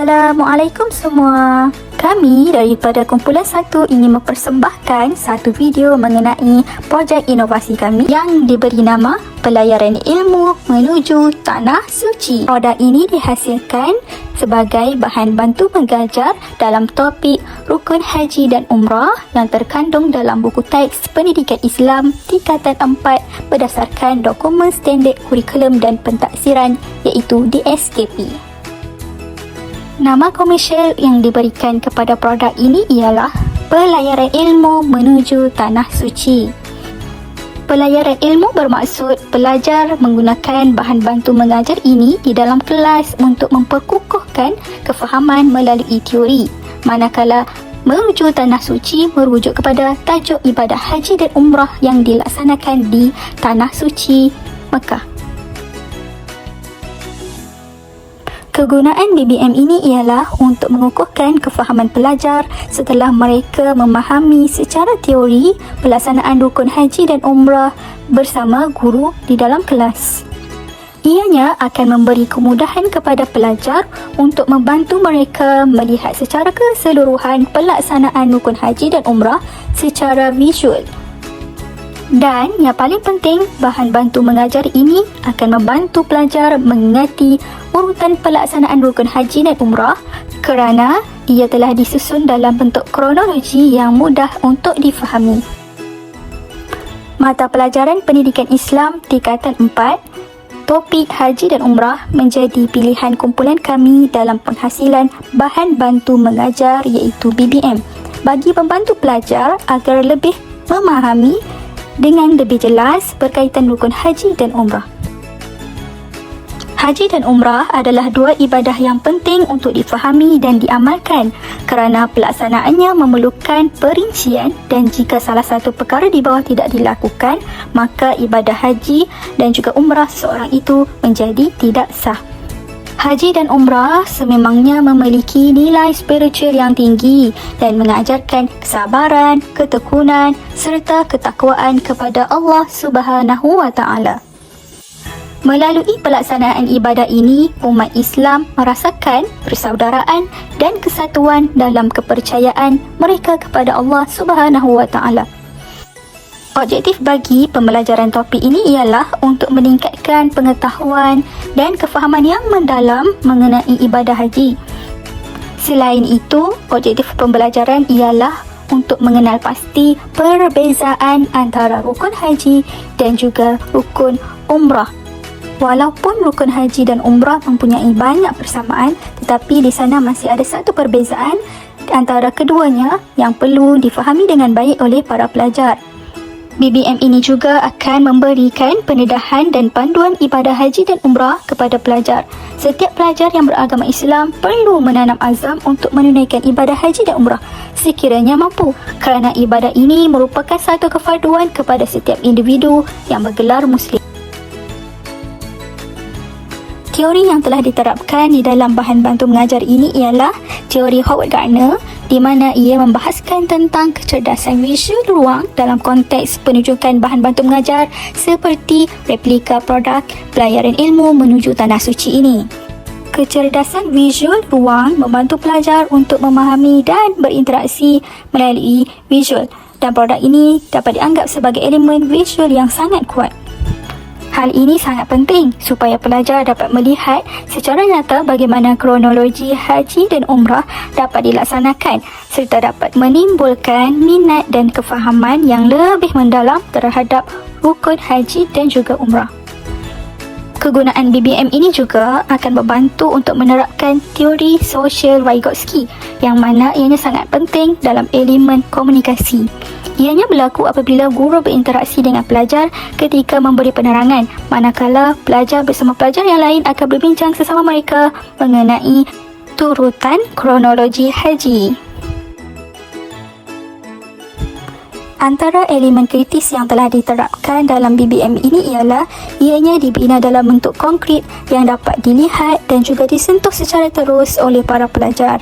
Assalamualaikum semua. Kami daripada kumpulan 1 ingin mempersembahkan satu video mengenai projek inovasi kami yang diberi nama Pelayaran Ilmu Menuju Tanah Suci. Produk ini dihasilkan sebagai bahan bantu mengajar dalam topik Rukun Haji dan Umrah yang terkandung dalam buku teks Pendidikan Islam tingkatan 4 berdasarkan dokumen standard kurikulum dan pentaksiran iaitu DSKP. Nama komersial yang diberikan kepada produk ini ialah Pelayaran Ilmu Menuju Tanah Suci. Pelayaran ilmu bermaksud pelajar menggunakan bahan bantu mengajar ini di dalam kelas untuk memperkukuhkan kefahaman melalui teori. Manakala menuju Tanah Suci merujuk kepada tajuk ibadah haji dan umrah yang dilaksanakan di Tanah Suci, Mekah. Kegunaan BBM ini ialah untuk mengukuhkan kefahaman pelajar setelah mereka memahami secara teori pelaksanaan rukun haji dan umrah bersama guru di dalam kelas. Ianya akan memberi kemudahan kepada pelajar untuk membantu mereka melihat secara keseluruhan pelaksanaan rukun haji dan umrah secara visual. Dan yang paling penting, bahan bantu mengajar ini akan membantu pelajar mengingati urutan pelaksanaan rukun haji dan umrah kerana ia telah disusun dalam bentuk kronologi yang mudah untuk difahami. Mata pelajaran Pendidikan Islam tingkatan 4, topik haji dan umrah menjadi pilihan kumpulan kami dalam penghasilan bahan bantu mengajar iaitu BBM bagi membantu pelajar agar lebih memahami dengan lebih jelas berkaitan rukun haji dan umrah. Haji dan umrah adalah dua ibadah yang penting untuk difahami dan diamalkan kerana pelaksanaannya memerlukan perincian dan jika salah satu perkara di bawah tidak dilakukan, maka ibadah haji dan juga umrah seseorang itu menjadi tidak sah. Haji dan umrah sememangnya memiliki nilai spiritual yang tinggi dan mengajarkan kesabaran, ketekunan serta ketakwaan kepada Allah Subhanahu wa Ta'ala. Melalui pelaksanaan ibadah ini, umat Islam merasakan persaudaraan dan kesatuan dalam kepercayaan mereka kepada Allah Subhanahu wa Ta'ala. Objektif bagi pembelajaran topik ini ialah untuk meningkatkan pengetahuan dan kefahaman yang mendalam mengenai ibadah haji. Selain itu, objektif pembelajaran ialah untuk mengenal pasti perbezaan antara rukun haji dan juga rukun umrah. Walaupun rukun haji dan umrah mempunyai banyak persamaan, tetapi di sana masih ada satu perbezaan antara keduanya yang perlu difahami dengan baik oleh para pelajar. BBM ini juga akan memberikan pendedahan dan panduan ibadah haji dan umrah kepada pelajar. Setiap pelajar yang beragama Islam perlu menanam azam untuk menunaikan ibadah haji dan umrah sekiranya mampu kerana ibadah ini merupakan satu kefarduan kepada setiap individu yang bergelar Muslim. Teori yang telah diterapkan di dalam bahan bantu mengajar ini ialah teori Howard Gardner di mana ia membahaskan tentang kecerdasan visual ruang dalam konteks penunjukan bahan bantu mengajar seperti replika produk Pelayaran Ilmu Menuju Tanah Suci ini. Kecerdasan visual ruang membantu pelajar untuk memahami dan berinteraksi melalui visual dan produk ini dapat dianggap sebagai elemen visual yang sangat kuat. Hal ini sangat penting supaya pelajar dapat melihat secara nyata bagaimana kronologi haji dan umrah dapat dilaksanakan serta dapat menimbulkan minat dan kefahaman yang lebih mendalam terhadap rukun haji dan juga umrah. Kegunaan BBM ini juga akan membantu untuk menerapkan teori sosial Vygotsky yang mana ianya sangat penting dalam elemen komunikasi. Ianya berlaku apabila guru berinteraksi dengan pelajar ketika memberi penerangan, manakala pelajar bersama pelajar yang lain akan berbincang sesama mereka mengenai turutan kronologi haji. Antara elemen kritis yang telah diterapkan dalam BBM ini ialah ianya dibina dalam bentuk konkret yang dapat dilihat dan juga disentuh secara terus oleh para pelajar.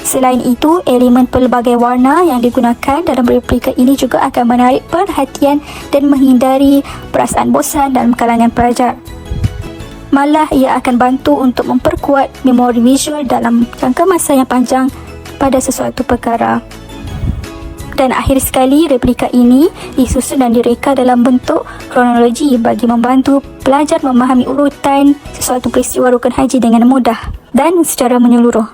Selain itu, elemen pelbagai warna yang digunakan dalam replika ini juga akan menarik perhatian dan menghindari perasaan bosan dalam kalangan pelajar. malah ia akan bantu untuk memperkuat memori visual dalam jangka masa yang panjang pada sesuatu perkara. Dan akhir sekali, replika ini disusun dan direka dalam bentuk kronologi bagi membantu pelajar memahami urutan sesuatu peristiwa rukun haji dengan mudah dan secara menyeluruh.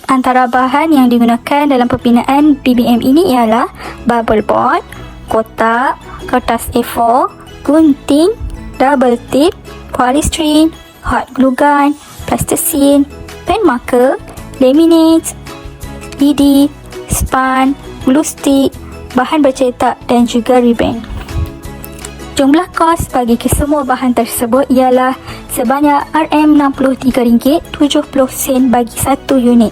Antara bahan yang digunakan dalam pembinaan BBM ini ialah bubble board, kotak, kertas A4, gunting, double tip, polystyrene, hot glue gun, plasticine, pen marker, laminates, lidi, span, glue stick, bahan bercetak dan juga ribbon. Jumlah kos bagi kesemua bahan tersebut ialah sebanyak RM63.70 bagi satu unit.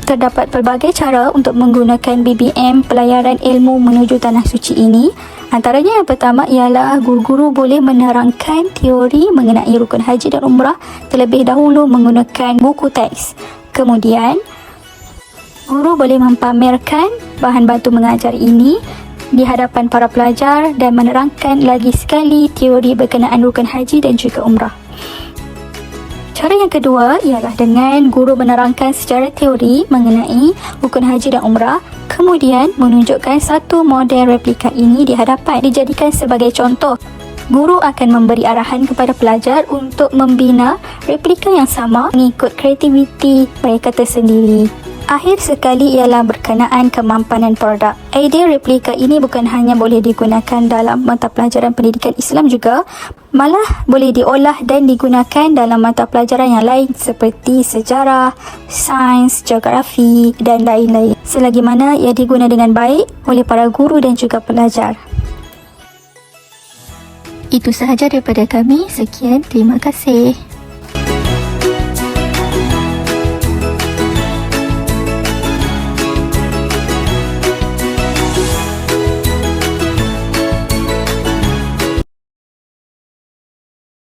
Terdapat pelbagai cara untuk menggunakan BBM pelayaran ilmu menuju Tanah Suci ini. Antaranya yang pertama ialah guru-guru boleh menerangkan teori mengenai rukun haji dan umrah terlebih dahulu menggunakan buku teks. Kemudian, guru boleh mempamerkan bahan bantu mengajar ini di hadapan para pelajar dan menerangkan lagi sekali teori berkenaan rukun haji dan juga umrah. Cara yang kedua ialah dengan guru menerangkan secara teori mengenai rukun haji dan umrah, kemudian menunjukkan satu model replika ini di hadapan dijadikan sebagai contoh. Guru akan memberi arahan kepada pelajar untuk membina replika yang sama mengikut kreativiti mereka tersendiri. Akhir sekali ialah berkenaan kemampanan produk. Idea replika ini bukan hanya boleh digunakan dalam mata pelajaran pendidikan Islam juga, malah boleh diolah dan digunakan dalam mata pelajaran yang lain seperti sejarah, sains, geografi dan lain-lain. Selagi mana ia diguna dengan baik oleh para guru dan juga pelajar. Itu sahaja daripada kami. Sekian, terima kasih.